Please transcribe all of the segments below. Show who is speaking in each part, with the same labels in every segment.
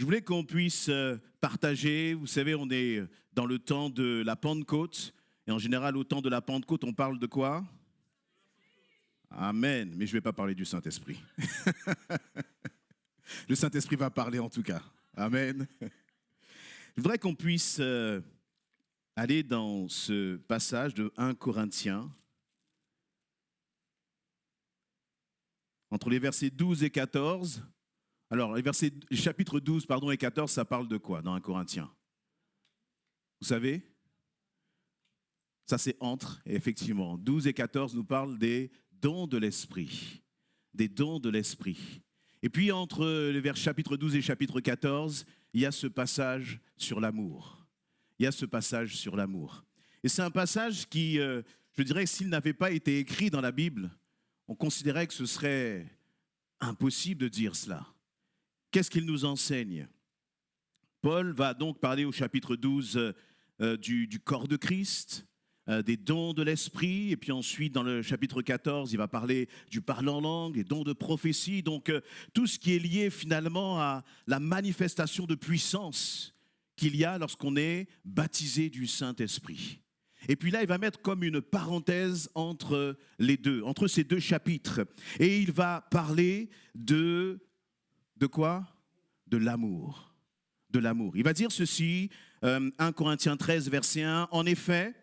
Speaker 1: voulais qu'on puisse partager. Vous savez, on est dans le temps de la Pentecôte. Et en général, au temps de la Pentecôte, on parle de quoi? Amen. Mais je ne vais pas parler du Saint-Esprit. Le Saint-Esprit va parler en tout cas. Amen. Je voudrais qu'on puisse aller dans ce passage de 1 Corinthiens, entre les versets 12 et 14. Alors, les chapitres 12 et 14, ça parle de quoi dans 1 Corinthiens? Vous savez? Ça, c'est entre, et effectivement. 12 et 14 nous parlent des dons de l'Esprit. Des dons de l'Esprit. Et puis, entre les chapitres 12 et chapitre 14, il y a ce passage sur l'amour. Il y a ce passage sur l'amour. Et c'est un passage qui, je dirais, s'il n'avait pas été écrit dans la Bible, on considérait que ce serait impossible de dire cela. Qu'est-ce qu'il nous enseigne? Paul va donc parler au chapitre 12 du corps de Christ, des dons de l'esprit, et puis ensuite dans le chapitre 14, il va parler du parler en langue, des dons de prophétie, donc tout ce qui est lié finalement à la manifestation de puissance qu'il y a lorsqu'on est baptisé du Saint-Esprit. Et puis là, il va mettre comme une parenthèse entre les deux, entre ces deux chapitres, et il va parler de quoi? De l'amour. De l'amour. Il va dire ceci, 1 Corinthiens 13, verset 1, « En effet,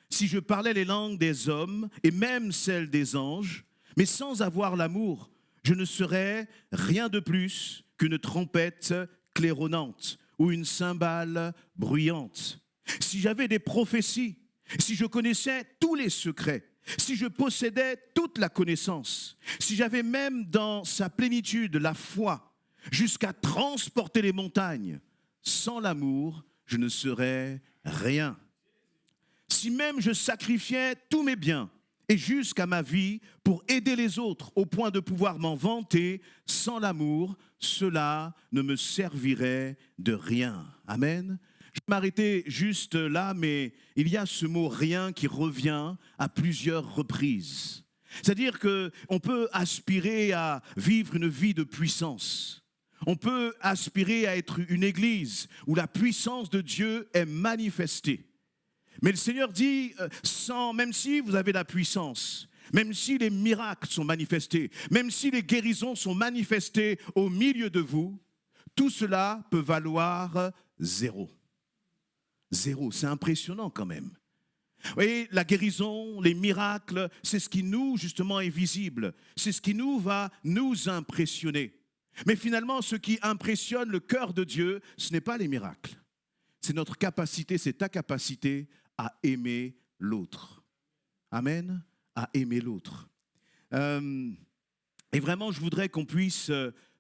Speaker 1: si je parlais les langues des hommes et même celles des anges, mais sans avoir l'amour, je ne serais rien de plus qu'une trompette claironnante ou une cymbale bruyante. Si j'avais des prophéties, si je connaissais tous les secrets, si je possédais toute la connaissance, si j'avais même dans sa plénitude la foi, jusqu'à transporter les montagnes, sans l'amour, je ne serais rien. Si même je sacrifiais tous mes biens et jusqu'à ma vie pour aider les autres au point de pouvoir m'en vanter, sans l'amour, cela ne me servirait de rien. » Amen. Je vais m'arrêter juste là, mais il y a ce mot « rien » qui revient à plusieurs reprises. C'est-à-dire qu'on peut aspirer à vivre une vie de puissance. On peut aspirer à être une église où la puissance de Dieu est manifestée. Mais le Seigneur dit, même si vous avez la puissance, même si les miracles sont manifestés, même si les guérisons sont manifestées au milieu de vous, tout cela peut valoir zéro. Zéro, c'est impressionnant quand même. Vous voyez, la guérison, les miracles, c'est ce qui nous, justement, est visible. C'est ce qui nous va nous impressionner. Mais finalement, ce qui impressionne le cœur de Dieu, ce n'est pas les miracles. C'est notre capacité, c'est ta capacité à aimer l'autre. Amen. À aimer l'autre. Et vraiment, je voudrais qu'on puisse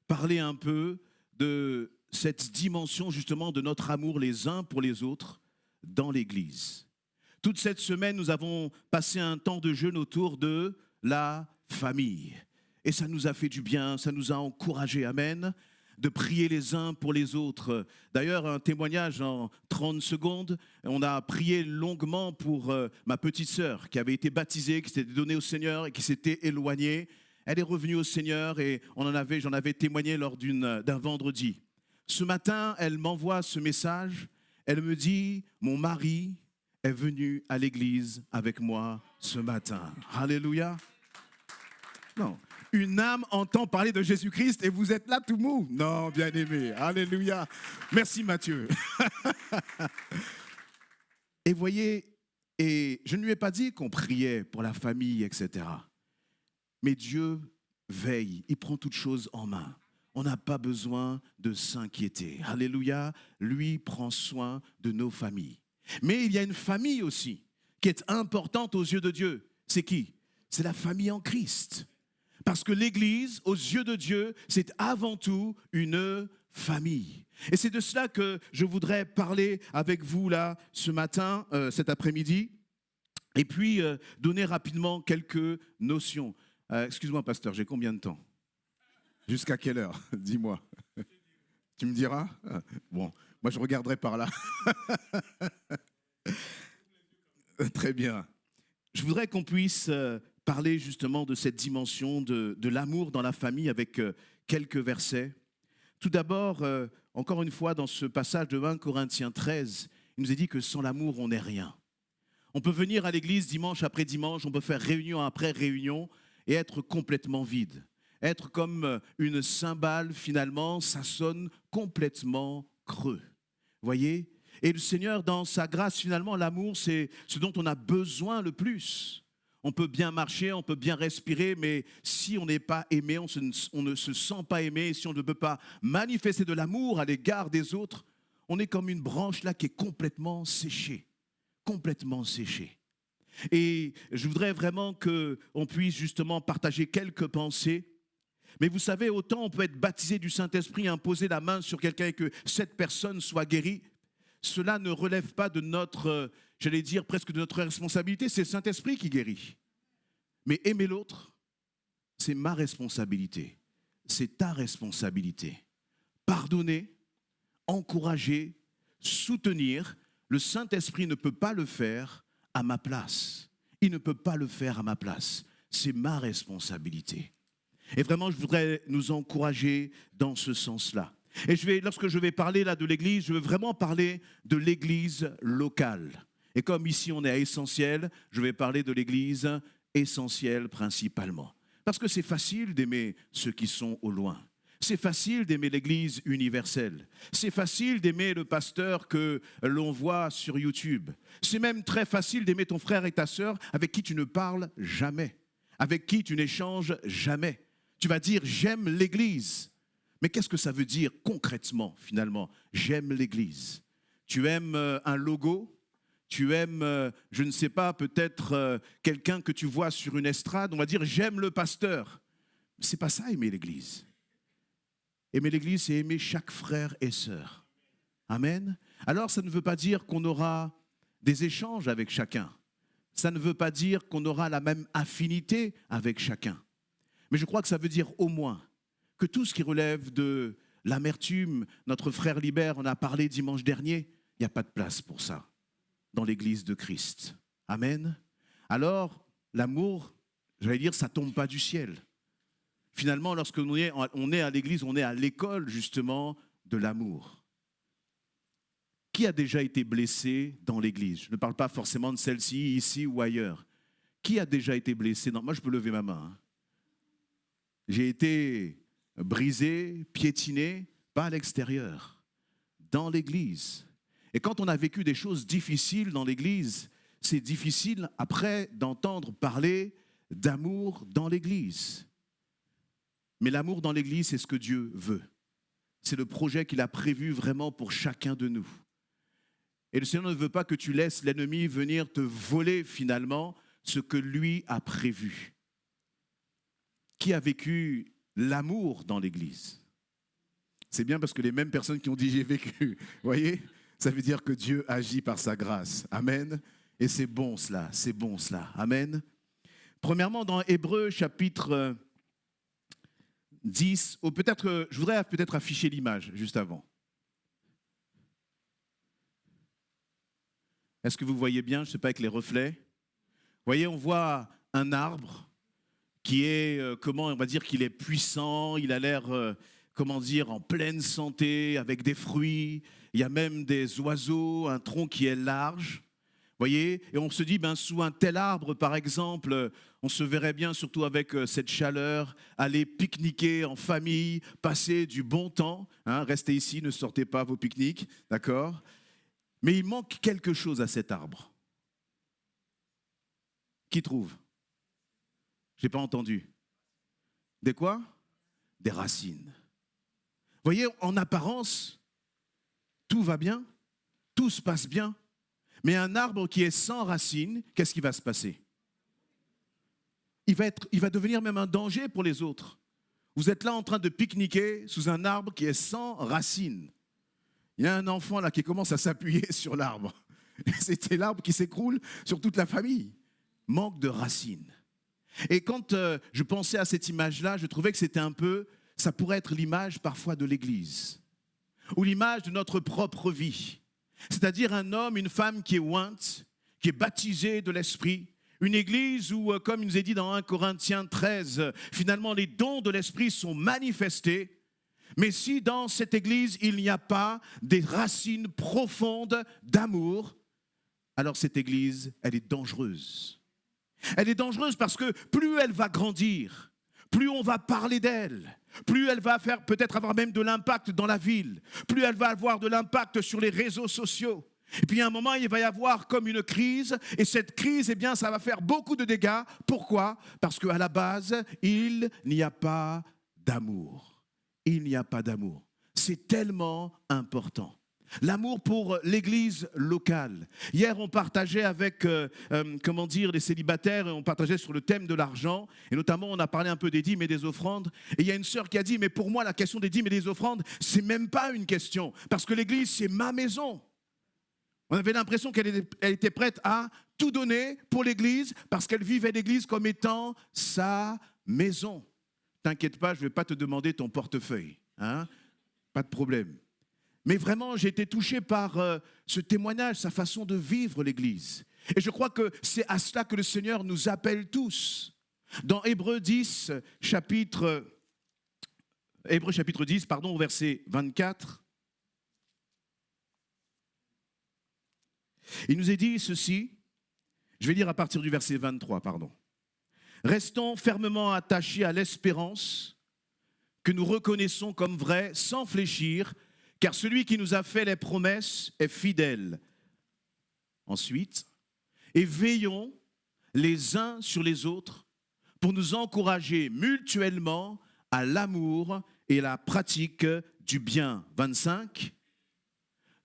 Speaker 1: parler un peu de cette dimension, justement, de notre amour les uns pour les autres dans l'Église. Toute cette semaine, nous avons passé un temps de jeûne autour de la famille. Et ça nous a fait du bien, ça nous a encouragés, amen, de prier les uns pour les autres. D'ailleurs, un témoignage en 30 secondes, on a prié longuement pour ma petite sœur qui avait été baptisée, qui s'était donnée au Seigneur et qui s'était éloignée. Elle est revenue au Seigneur et j'en avais témoigné lors d'un vendredi. Ce matin, elle m'envoie ce message, elle me dit « Mon mari est venu à l'église avec moi ce matin. » Alléluia. Non. Une âme entend parler de Jésus-Christ et vous êtes là tout mou. Non, bien-aimé. Alléluia. Merci Mathieu. Et voyez, et je ne lui ai pas dit qu'on priait pour la famille, etc. Mais Dieu veille, il prend toutes choses en main. On n'a pas besoin de s'inquiéter. Alléluia. Lui prend soin de nos familles. Mais il y a une famille aussi qui est importante aux yeux de Dieu. C'est qui? C'est la famille en Christ. Parce que l'Église, aux yeux de Dieu, c'est avant tout une famille. Et c'est de cela que je voudrais parler avec vous là ce matin, cet après-midi, et puis donner rapidement quelques notions. Excuse-moi, pasteur, j'ai combien de temps? Jusqu'à quelle heure? Dis-moi. Tu me diras? Bon, moi je regarderai par là. Très bien. Je voudrais qu'on puisse parler justement de cette dimension de l'amour dans la famille avec quelques versets. Tout d'abord, encore une fois, dans ce passage de 1 Corinthiens 13, il nous est dit que sans l'amour, on n'est rien. On peut venir à l'église dimanche après dimanche, on peut faire réunion après réunion et être complètement vide. Être comme une cymbale, finalement, ça sonne complètement creux. Voyez ? Et le Seigneur, dans sa grâce, finalement, l'amour, c'est ce dont on a besoin le plus. On peut bien marcher, on peut bien respirer, mais si on n'est pas aimé, on ne se sent pas aimé, si on ne peut pas manifester de l'amour à l'égard des autres, on est comme une branche là qui est complètement séchée. Complètement séchée. Et je voudrais vraiment qu'on puisse justement partager quelques pensées. Mais vous savez, autant on peut être baptisé du Saint-Esprit, imposer la main sur quelqu'un et que cette personne soit guérie, cela ne relève pas de notre, j'allais dire presque de notre responsabilité, c'est le Saint-Esprit qui guérit. Mais aimer l'autre, c'est ma responsabilité, c'est ta responsabilité. Pardonner, encourager, soutenir, le Saint-Esprit ne peut pas le faire à ma place. Il ne peut pas le faire à ma place. C'est ma responsabilité. Et vraiment, je voudrais nous encourager dans ce sens-là. Et lorsque je vais parler là de l'Église, je veux vraiment parler de l'Église locale. Et comme ici on est à Essentiel, je vais parler de l'Église essentielle principalement. Parce que c'est facile d'aimer ceux qui sont au loin. C'est facile d'aimer l'Église universelle. C'est facile d'aimer le pasteur que l'on voit sur YouTube. C'est même très facile d'aimer ton frère et ta sœur avec qui tu ne parles jamais, avec qui tu n'échanges jamais. Tu vas dire « j'aime l'Église ». Mais qu'est-ce que ça veut dire concrètement, finalement ? J'aime l'Église. Tu aimes un logo ? Tu aimes, je ne sais pas, peut-être quelqu'un que tu vois sur une estrade ? On va dire « j'aime le pasteur ». Ce n'est pas ça, aimer l'Église. Aimer l'Église, c'est aimer chaque frère et sœur. Amen. Alors, ça ne veut pas dire qu'on aura des échanges avec chacun. Ça ne veut pas dire qu'on aura la même affinité avec chacun. Mais je crois que ça veut dire au moins que tout ce qui relève de l'amertume, notre frère Libert en a parlé dimanche dernier, il n'y a pas de place pour ça dans l'Église de Christ. Amen. Alors, l'amour, j'allais dire, ça ne tombe pas du ciel. Finalement, lorsque on est à l'église, on est à l'école justement de l'amour. Qui a déjà été blessé dans l'église ? Je ne parle pas forcément de celle-ci, ici ou ailleurs. Qui a déjà été blessé ? Non, moi, je peux lever ma main. J'ai été brisé, piétiné, pas à l'extérieur, dans l'église. Et quand on a vécu des choses difficiles dans l'église, c'est difficile après d'entendre parler d'amour dans l'église. Mais l'amour dans l'Église, c'est ce que Dieu veut. C'est le projet qu'il a prévu vraiment pour chacun de nous. Et le Seigneur ne veut pas que tu laisses l'ennemi venir te voler finalement ce que lui a prévu. Qui a vécu l'amour dans l'Église ? C'est bien parce que les mêmes personnes qui ont dit « j'ai vécu », vous voyez, ça veut dire que Dieu agit par sa grâce. Amen. Et c'est bon cela, c'est bon cela. Amen. Premièrement, dans Hébreux chapitre 10, ou peut-être, je voudrais peut-être afficher l'image juste avant. Est-ce que vous voyez bien? Je ne sais pas, avec les reflets. Vous voyez, on voit un arbre qui est, on va dire qu'il est puissant, il a l'air, en pleine santé, avec des fruits. Il y a même des oiseaux, un tronc qui est large. Voyez, et on se dit, sous un tel arbre, par exemple, on se verrait bien, surtout avec cette chaleur, aller pique-niquer en famille, passer du bon temps. Restez ici, ne sortez pas vos pique-niques, d'accord ? Mais il manque quelque chose à cet arbre. Qui trouve ? Je n'ai pas entendu. Des quoi ? Des racines. Voyez, en apparence, tout va bien, tout se passe bien. Mais un arbre qui est sans racines, qu'est-ce qui va se passer ? Il va devenir même un danger pour les autres. Vous êtes là en train de pique-niquer sous un arbre qui est sans racines. Il y a un enfant là qui commence à s'appuyer sur l'arbre. C'était l'arbre qui s'écroule sur toute la famille. Manque de racines. Et quand je pensais à cette image-là, je trouvais que c'était ça pourrait être l'image parfois de l'Église. Ou l'image de notre propre vie. C'est-à-dire un homme, une femme qui est ointe, qui est baptisé de l'Esprit. Une église où, comme il nous est dit dans 1 Corinthiens 13, finalement les dons de l'Esprit sont manifestés. Mais si dans cette église, il n'y a pas des racines profondes d'amour, alors cette église, elle est dangereuse. Elle est dangereuse parce que plus elle va grandir, plus on va parler d'elle, plus elle va faire peut-être avoir même de l'impact dans la ville, plus elle va avoir de l'impact sur les réseaux sociaux. Et puis à un moment, il va y avoir comme une crise, et cette crise, eh bien, ça va faire beaucoup de dégâts. Pourquoi? Parce qu'à la base, il n'y a pas d'amour. Il n'y a pas d'amour. C'est tellement important. L'amour pour l'église locale. Hier, on partageait avec, les célibataires, et on partageait sur le thème de l'argent, et notamment, on a parlé un peu des dîmes et des offrandes, et il y a une sœur qui a dit, mais pour moi, la question des dîmes et des offrandes, c'est même pas une question, parce que l'église, c'est ma maison. On avait l'impression qu'elle était prête à tout donner pour l'église, parce qu'elle vivait l'église comme étant sa maison. T'inquiète pas, je ne vais pas te demander ton portefeuille, hein? Pas de problème. Mais vraiment, j'ai été touché par ce témoignage, sa façon de vivre l'Église. Et je crois que c'est à cela que le Seigneur nous appelle tous. Dans Hébreux chapitre 10, au verset 24, il nous est dit ceci, je vais lire à partir du verset 23, Restons fermement attachés à l'espérance que nous reconnaissons comme vraie, sans fléchir, car celui qui nous a fait les promesses est fidèle. Ensuite, et veillons les uns sur les autres pour nous encourager mutuellement à l'amour et la pratique du bien. 25.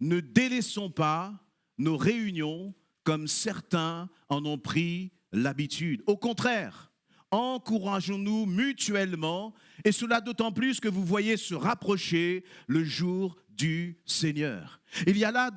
Speaker 1: Ne délaissons pas nos réunions comme certains en ont pris l'habitude. Au contraire, encourageons-nous mutuellement, et cela d'autant plus que vous voyez se rapprocher le jour du Seigneur. Il y a là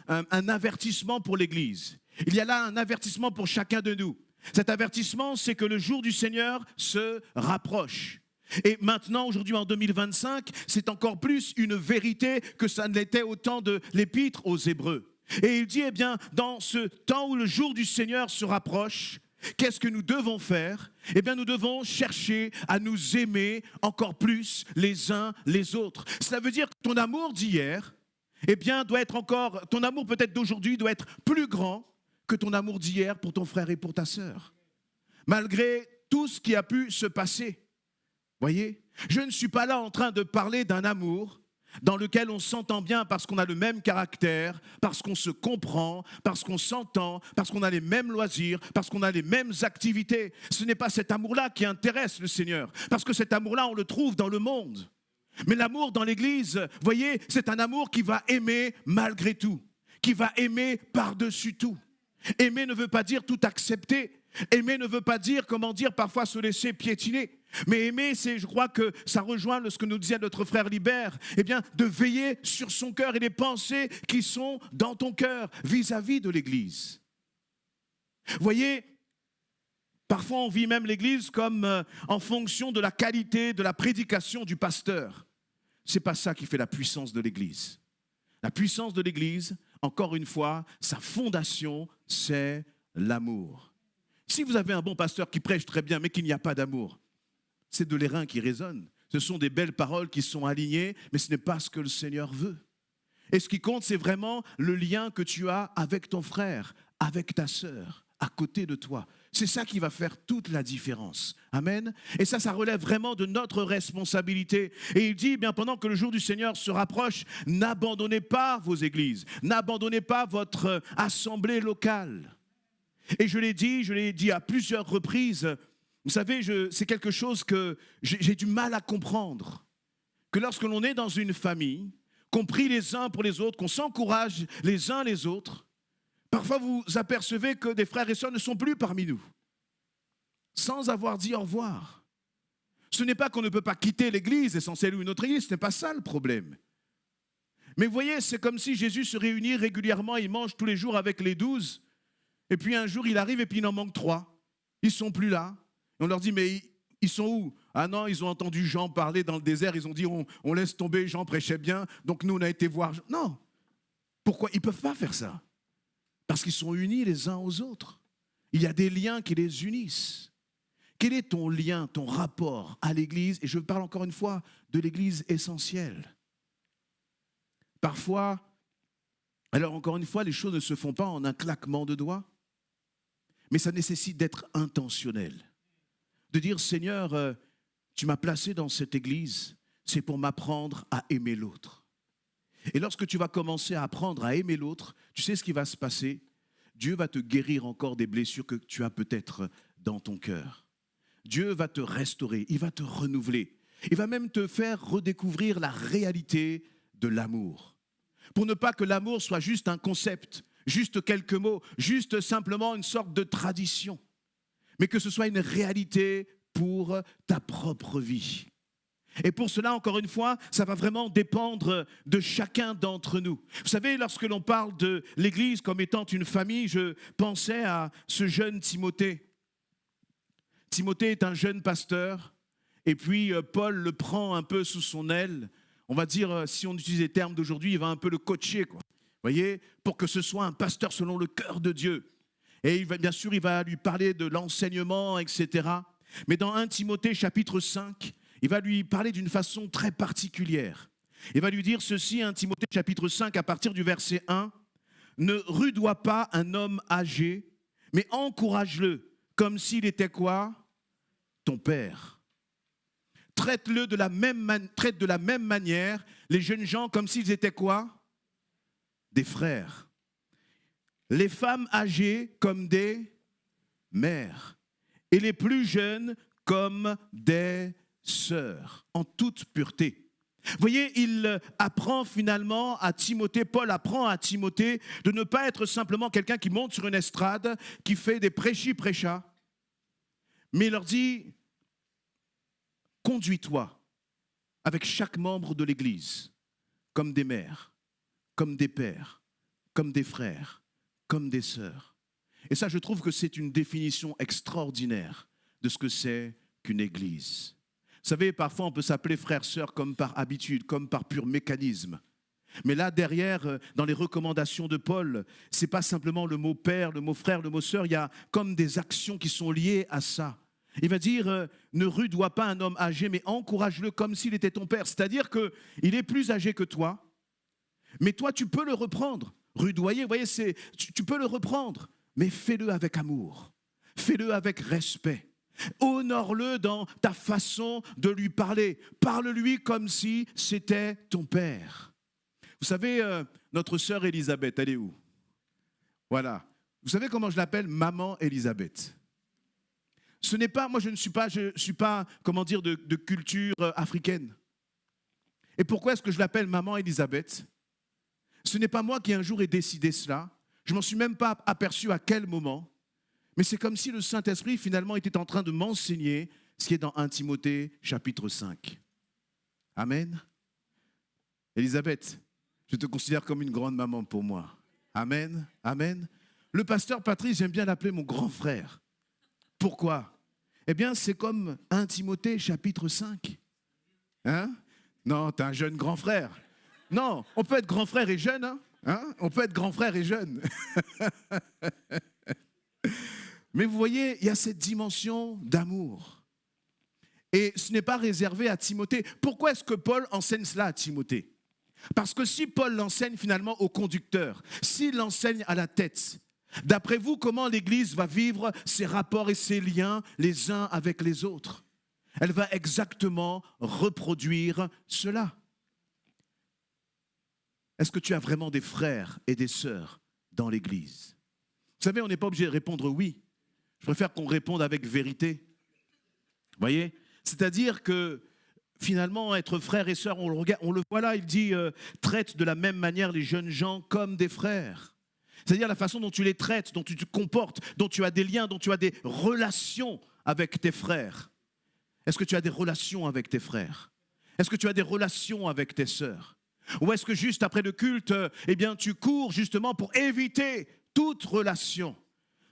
Speaker 1: un avertissement pour l'Église. Il y a là un avertissement pour chacun de nous. Cet avertissement, c'est que le jour du Seigneur se rapproche. Et maintenant, aujourd'hui en 2025, c'est encore plus une vérité que ça ne l'était au temps de l'Épître aux Hébreux. Et il dit, eh bien, dans ce temps où le jour du Seigneur se rapproche, qu'est-ce que nous devons faire? Eh bien, nous devons chercher à nous aimer encore plus les uns les autres. Cela veut dire que ton amour d'hier, eh bien, ton amour peut-être d'aujourd'hui doit être plus grand que ton amour d'hier pour ton frère et pour ta sœur. Malgré tout ce qui a pu se passer. Voyez, je ne suis pas là en train de parler d'un amour dans lequel on s'entend bien parce qu'on a le même caractère, parce qu'on se comprend, parce qu'on s'entend, parce qu'on a les mêmes loisirs, parce qu'on a les mêmes activités. Ce n'est pas cet amour-là qui intéresse le Seigneur, parce que cet amour-là, on le trouve dans le monde. Mais l'amour dans l'Église, voyez, c'est un amour qui va aimer malgré tout, qui va aimer par-dessus tout. Aimer ne veut pas dire tout accepter. Aimer ne veut pas dire, parfois se laisser piétiner. Mais aimer, je crois que ça rejoint ce que nous disait notre frère Libert, eh bien, de veiller sur son cœur et les pensées qui sont dans ton cœur vis-à-vis de l'Église. Voyez, parfois on vit même l'Église comme en fonction de la qualité de la prédication du pasteur. Ce n'est pas ça qui fait la puissance de l'Église. La puissance de l'Église, encore une fois, sa fondation, c'est l'amour. Si vous avez un bon pasteur qui prêche très bien, mais qu'il n'y a pas d'amour, c'est de l'airain qui résonne. Ce sont des belles paroles qui sont alignées, mais ce n'est pas ce que le Seigneur veut. Et ce qui compte, c'est vraiment le lien que tu as avec ton frère, avec ta sœur, à côté de toi. C'est ça qui va faire toute la différence. Amen. Et ça relève vraiment de notre responsabilité. Et il dit, bien, pendant que le jour du Seigneur se rapproche, n'abandonnez pas vos églises, n'abandonnez pas votre assemblée locale. Et je l'ai dit à plusieurs reprises. Vous savez, c'est quelque chose que j'ai du mal à comprendre. Que lorsque l'on est dans une famille, qu'on prie les uns pour les autres, qu'on s'encourage les uns les autres, parfois vous apercevez que des frères et sœurs ne sont plus parmi nous, sans avoir dit au revoir. Ce n'est pas qu'on ne peut pas quitter l'église, essentielle ou une autre église, ce n'est pas ça le problème. Mais vous voyez, c'est comme si Jésus se réunit régulièrement, il mange tous les jours avec les 12, et puis un jour il arrive et puis il en manque 3. Ils ne sont plus là. Et on leur dit, mais ils sont où? Ah non, ils ont entendu Jean parler dans le désert, ils ont dit, on laisse tomber, Jean prêchait bien, donc nous on a été voir. Non. Pourquoi? Ils ne peuvent pas faire ça. Parce qu'ils sont unis les uns aux autres. Il y a des liens qui les unissent. Quel est ton lien, ton rapport à l'Église? Et je parle encore une fois de l'Église essentielle. Parfois, alors encore une fois, les choses ne se font pas en un claquement de doigts, mais ça nécessite d'être intentionnel. De dire, Seigneur, tu m'as placé dans cette Église, c'est pour m'apprendre à aimer l'autre. Et lorsque tu vas commencer à apprendre à aimer l'autre, tu sais ce qui va se passer? Dieu va te guérir encore des blessures que tu as peut-être dans ton cœur. Dieu va te restaurer, il va te renouveler. Il va même te faire redécouvrir la réalité de l'amour. Pour ne pas que l'amour soit juste un concept, juste quelques mots, juste simplement une sorte de tradition. Mais que ce soit une réalité pour ta propre vie. Et pour cela, encore une fois, ça va vraiment dépendre de chacun d'entre nous. Vous savez, lorsque l'on parle de l'Église comme étant une famille, je pensais à ce jeune Timothée. Timothée est un jeune pasteur, et puis Paul le prend un peu sous son aile. On va dire, si on utilise les termes d'aujourd'hui, il va un peu le coacher, quoi. Vous voyez, pour que ce soit un pasteur selon le cœur de Dieu. Et bien sûr, il va lui parler de l'enseignement, etc. Mais dans 1 Timothée chapitre 5, il va lui parler d'une façon très particulière. Il va lui dire ceci, 1 Timothée chapitre 5, à partir du verset 1. « Ne rudoie pas un homme âgé, mais encourage-le, comme s'il était quoi? Ton père. Traite-le de la même manière, les jeunes gens, comme s'ils étaient quoi? Des frères. Les femmes âgées comme des mères. Et les plus jeunes comme des sœurs, en toute pureté. » Vous voyez, il apprend finalement à Timothée, Paul apprend à Timothée de ne pas être simplement quelqu'un qui monte sur une estrade, qui fait des prêchis-prêchas, mais il leur dit, conduis-toi avec chaque membre de l'Église comme des mères, comme des pères, comme des frères, comme des sœurs. Et ça, je trouve que c'est une définition extraordinaire de ce que c'est qu'une Église. Vous savez, parfois on peut s'appeler frère, sœur comme par habitude, comme par pur mécanisme. Mais là, derrière, dans les recommandations de Paul, ce n'est pas simplement le mot père, le mot frère, le mot sœur, il y a comme des actions qui sont liées à ça. Il va dire, ne rudoie pas un homme âgé, mais encourage-le comme s'il était ton père. C'est-à-dire qu'il est plus âgé que toi, mais toi, tu peux le reprendre. Rudoyer, vous voyez, tu peux le reprendre, mais fais-le avec amour, fais-le avec respect. Honore-le dans ta façon de lui parler. Parle-lui comme si c'était ton père. Vous savez, notre sœur Elisabeth, elle est où? Voilà. Vous savez comment je l'appelle? Maman Elisabeth. Ce n'est pas, moi je ne suis pas, comment dire, de culture africaine. Et pourquoi est-ce que je l'appelle Maman Elisabeth? Ce n'est pas moi qui un jour ai décidé cela. Je ne m'en suis même pas aperçu à quel moment. Mais c'est comme si le Saint-Esprit, finalement, était en train de m'enseigner ce qui est dans 1 Timothée, chapitre 5. Amen. Elisabeth, je te considère comme une grande maman pour moi. Amen. Amen. Le pasteur Patrice, j'aime bien l'appeler mon grand frère. Pourquoi? Eh bien, c'est comme 1 Timothée, chapitre 5. Hein? Non, tu es un jeune grand frère. Non, on peut être grand frère et jeune. Hein? On peut être grand frère et jeune. Mais vous voyez, il y a cette dimension d'amour. Et ce n'est pas réservé à Timothée. Pourquoi est-ce que Paul enseigne cela à Timothée? Parce que si Paul l'enseigne finalement au conducteur, s'il l'enseigne à la tête, d'après vous, comment l'Église va vivre ses rapports et ses liens les uns avec les autres? Elle va exactement reproduire cela. Est-ce que tu as vraiment des frères et des sœurs dans l'Église? Vous savez, on n'est pas obligé de répondre oui. Je préfère qu'on réponde avec vérité. Vous voyez? C'est-à-dire que finalement, être frère et sœur, on le voit là, il dit traite de la même manière les jeunes gens comme des frères. C'est-à-dire la façon dont tu les traites, dont tu te comportes, dont tu as des liens, dont tu as des relations avec tes frères. Est-ce que tu as des relations avec tes frères? Est-ce que tu as des relations avec tes sœurs? Ou est-ce que juste après le culte, eh bien, tu cours justement pour éviter toute relation?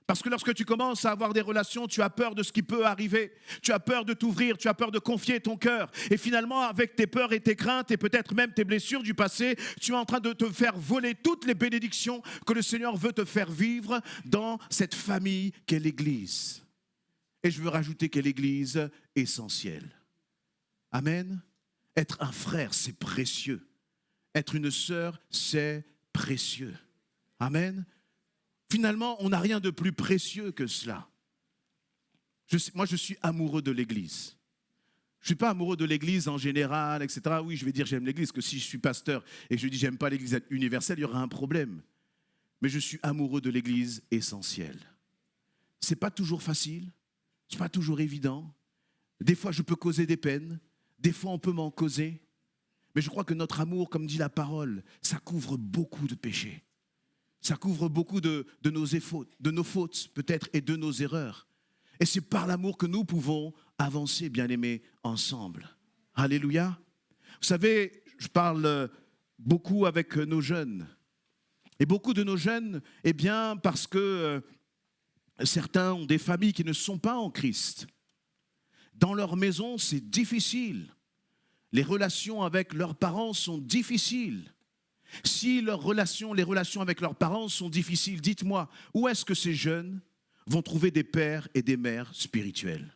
Speaker 1: Parce que lorsque tu commences à avoir des relations, tu as peur de ce qui peut arriver. Tu as peur de t'ouvrir, tu as peur de confier ton cœur. Et finalement, avec tes peurs et tes craintes et peut-être même tes blessures du passé, tu es en train de te faire voler toutes les bénédictions que le Seigneur veut te faire vivre dans cette famille qu'est l'Église. Et je veux rajouter que l'Église est essentielle. Amen. Être un frère, c'est précieux. Être une sœur, c'est précieux. Amen. Finalement, on n'a rien de plus précieux que cela. Moi, je suis amoureux de l'Église. Je ne suis pas amoureux de l'Église en général, etc. Oui, je vais dire j'aime l'Église, que si je suis pasteur et je dis j'aime pas l'Église universelle, il y aura un problème. Mais je suis amoureux de l'Église essentielle. Ce n'est pas toujours facile, ce n'est pas toujours évident. Des fois, je peux causer des peines, des fois, on peut m'en causer. Mais je crois que notre amour, comme dit la parole, ça couvre beaucoup de péchés. Ça couvre beaucoup de nos fautes, peut-être, et de nos erreurs. Et c'est par l'amour que nous pouvons avancer, bien-aimés, ensemble. Alléluia. Vous savez, je parle beaucoup avec nos jeunes. Et beaucoup de nos jeunes, eh bien, parce que certains ont des familles qui ne sont pas en Christ. Dans leur maison, c'est difficile. Les relations avec leurs parents sont difficiles. Si les relations avec leurs parents sont difficiles, dites-moi, où est-ce que ces jeunes vont trouver des pères et des mères spirituels?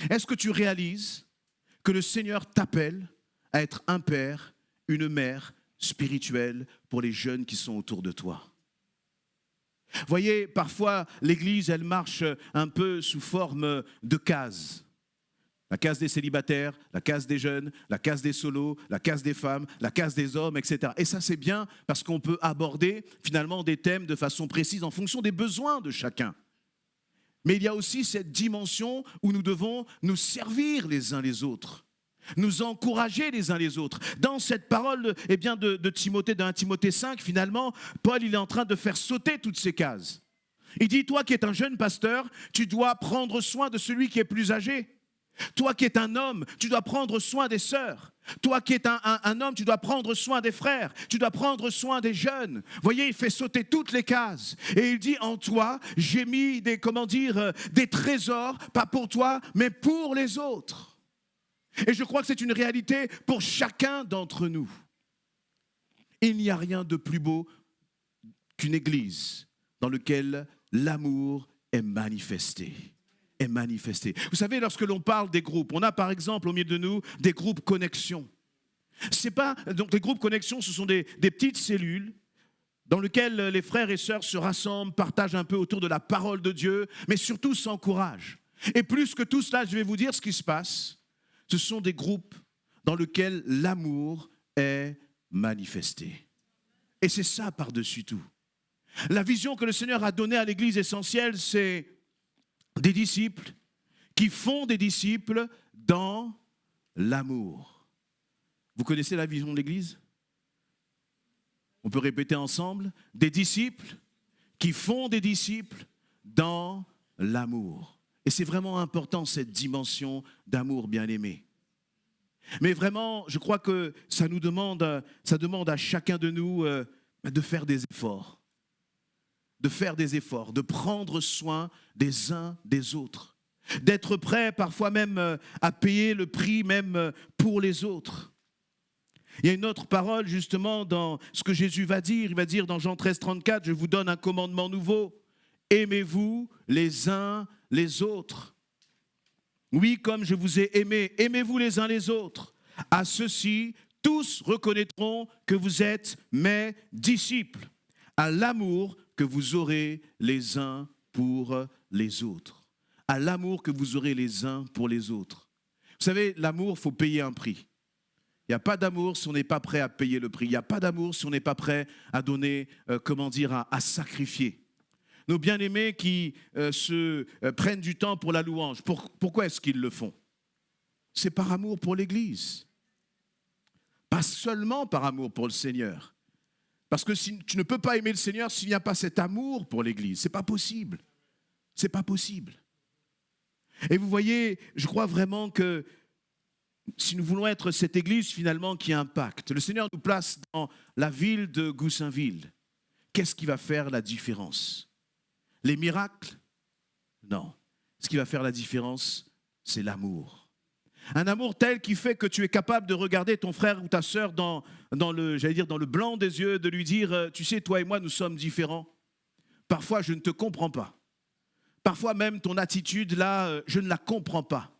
Speaker 1: Est-ce que tu réalises que le Seigneur t'appelle à être un père, une mère spirituelle pour les jeunes qui sont autour de toi? Voyez, parfois, l'Église, elle marche un peu sous forme de cases. La case des célibataires, la case des jeunes, la case des solos, la case des femmes, la case des hommes, etc. Et ça, c'est bien parce qu'on peut aborder finalement des thèmes de façon précise en fonction des besoins de chacun. Mais il y a aussi cette dimension où nous devons nous servir les uns les autres, nous encourager les uns les autres. Dans cette parole de Timothée, dans 1 Timothée 5, finalement, Paul il est en train de faire sauter toutes ces cases. Il dit, toi qui es un jeune pasteur, tu dois prendre soin de celui qui est plus âgé. Toi qui es un homme, tu dois prendre soin des sœurs. Toi qui es un homme, tu dois prendre soin des frères. Tu dois prendre soin des jeunes. Vous voyez, il fait sauter toutes les cases. Et il dit, en toi, j'ai mis des trésors, pas pour toi, mais pour les autres. Et je crois que c'est une réalité pour chacun d'entre nous. Il n'y a rien de plus beau qu'une église dans laquelle l'amour est manifesté. Vous savez, lorsque l'on parle des groupes, on a par exemple au milieu de nous des groupes connexion. Donc les groupes connexion, ce sont des petites cellules dans lesquelles les frères et sœurs se rassemblent, partagent un peu autour de la parole de Dieu, mais surtout s'encouragent. Et plus que tout cela, je vais vous dire ce qui se passe. Ce sont des groupes dans lesquels l'amour est manifesté. Et c'est ça par-dessus tout. La vision que le Seigneur a donnée à l'Église essentielle, c'est des disciples qui font des disciples dans l'amour. Vous connaissez la vision de l'Église? On peut répéter ensemble. Des disciples qui font des disciples dans l'amour. Et c'est vraiment important cette dimension d'amour bien-aimé. Mais vraiment, je crois que ça demande à chacun de nous de faire des efforts. De prendre soin des uns des autres, d'être prêt parfois même à payer le prix même pour les autres. Il y a une autre parole justement dans ce que Jésus va dire, il va dire dans Jean 13, 34, je vous donne un commandement nouveau, aimez-vous les uns les autres. Oui, comme je vous ai aimé, aimez-vous les uns les autres. À ceux-ci, tous reconnaîtront que vous êtes mes disciples, à l'amour que vous aurez les uns pour les autres. À l'amour que vous aurez les uns pour les autres. Vous savez, l'amour, il faut payer un prix. Il n'y a pas d'amour si on n'est pas prêt à payer le prix. Il n'y a pas d'amour si on n'est pas prêt à donner, à sacrifier. Nos bien-aimés qui prennent du temps pour la louange, pourquoi est-ce qu'ils le font? C'est par amour pour l'Église. Pas seulement par amour pour le Seigneur. Parce que si tu ne peux pas aimer le Seigneur s'il n'y a pas cet amour pour l'Église. Ce n'est pas possible. Ce n'est pas possible. Et vous voyez, je crois vraiment que si nous voulons être cette Église finalement qui impacte, le Seigneur nous place dans la ville de Goussainville. Qu'est-ce qui va faire la différence? Les miracles? Non. Ce qui va faire la différence, c'est l'amour. Un amour tel qui fait que tu es capable de regarder ton frère ou ta sœur dans le blanc des yeux, de lui dire, tu sais, toi et moi, nous sommes différents. Parfois, je ne te comprends pas. Parfois même ton attitude là, je ne la comprends pas.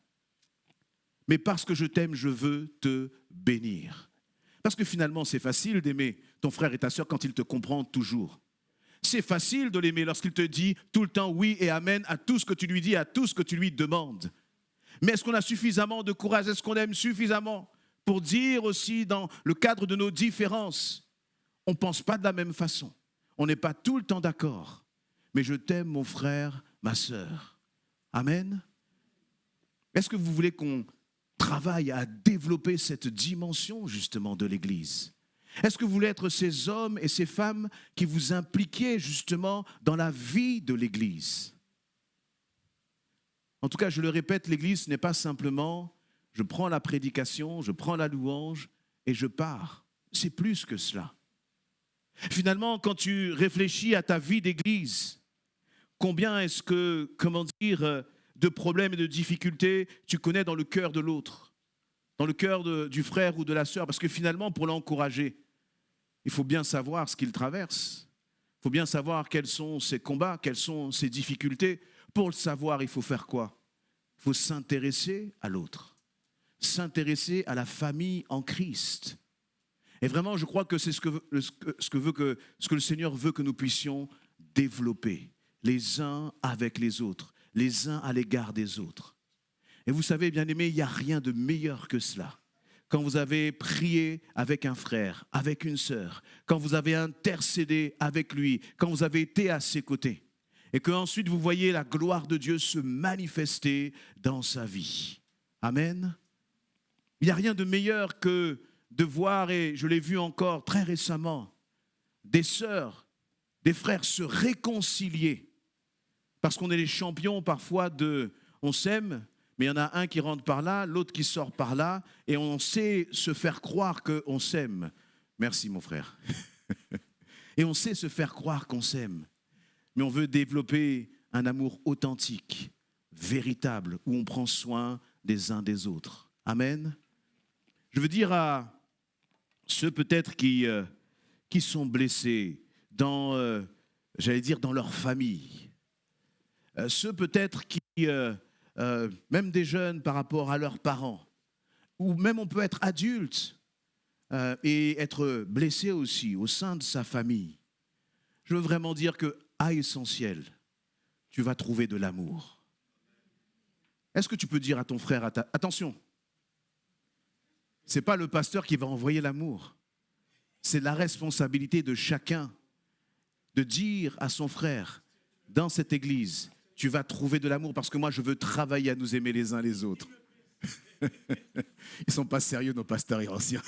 Speaker 1: Mais parce que je t'aime, je veux te bénir. Parce que finalement, c'est facile d'aimer ton frère et ta sœur quand ils te comprennent toujours. C'est facile de l'aimer lorsqu'il te dit tout le temps oui et amen à tout ce que tu lui dis, à tout ce que tu lui demandes. Mais est-ce qu'on a suffisamment de courage? Est-ce qu'on aime suffisamment pour dire aussi dans le cadre de nos différences? On ne pense pas de la même façon. On n'est pas tout le temps d'accord. Mais je t'aime, mon frère, ma sœur. Amen. Est-ce que vous voulez qu'on travaille à développer cette dimension justement de l'Église? Est-ce que vous voulez être ces hommes et ces femmes qui vous impliquez justement dans la vie de l'Église? En tout cas, je le répète, l'Église, ce n'est pas simplement je prends la prédication, je prends la louange et je pars. C'est plus que cela. Finalement, quand tu réfléchis à ta vie d'Église, combien est-ce que, de problèmes et de difficultés tu connais dans le cœur de l'autre, dans le cœur du frère ou de la sœur? Parce que finalement, pour l'encourager, il faut bien savoir ce qu'il traverse. Il faut bien savoir quels sont ses combats, quelles sont ses difficultés. Pour le savoir, il faut faire quoi? Il faut s'intéresser à l'autre, s'intéresser à la famille en Christ. Et vraiment, je crois que c'est ce que le Seigneur veut que nous puissions développer, les uns avec les autres, les uns à l'égard des autres. Et vous savez, bien-aimés, il n'y a rien de meilleur que cela. Quand vous avez prié avec un frère, avec une sœur, quand vous avez intercédé avec lui, quand vous avez été à ses côtés, et qu'ensuite vous voyez la gloire de Dieu se manifester dans sa vie. Amen. Il n'y a rien de meilleur que de voir, et je l'ai vu encore très récemment, des sœurs, des frères se réconcilier. Parce qu'on est les champions parfois on s'aime, mais il y en a un qui rentre par là, l'autre qui sort par là, et on sait se faire croire qu'on s'aime. Merci mon frère. Et on sait se faire croire qu'on s'aime. Mais on veut développer un amour authentique, véritable, où on prend soin des uns des autres. Amen. Je veux dire à ceux peut-être qui sont blessés dans leur famille, ceux peut-être qui, même des jeunes par rapport à leurs parents, ou même on peut être adulte et être blessé aussi au sein de sa famille. Je veux vraiment dire qu'à Essentiel, tu vas trouver de l'amour. Est-ce que tu peux dire à ton frère, attention, ce n'est pas le pasteur qui va envoyer l'amour. C'est la responsabilité de chacun de dire à son frère, dans cette église, tu vas trouver de l'amour parce que moi, je veux travailler à nous aimer les uns les autres. Ils ne sont pas sérieux, nos pasteurs et anciens.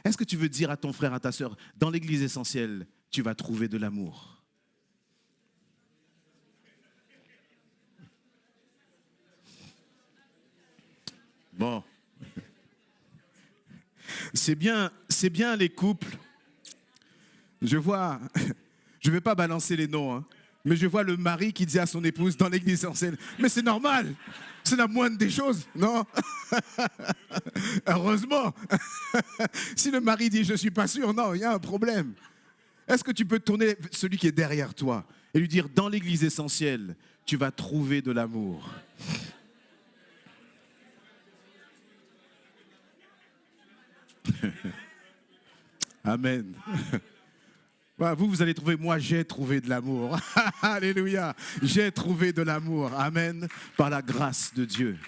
Speaker 1: Est-ce que tu veux dire à ton frère, à ta sœur, dans l'église Essentielle, tu vas trouver de l'amour? Bon. C'est bien les couples. Je ne vais pas balancer les noms, hein, mais je vois le mari qui dit à son épouse dans l'église Essentielle, mais c'est normal, c'est la moindre des choses, non? Heureusement. Si le mari dit je ne suis pas sûr, non, il y a un problème. Est-ce que tu peux tourner celui qui est derrière toi et lui dire dans l'église Essentielle, tu vas trouver de l'amour? Amen. Vous allez trouver, moi j'ai trouvé de l'amour. Alléluia, j'ai trouvé de l'amour. Amen, par la grâce de Dieu.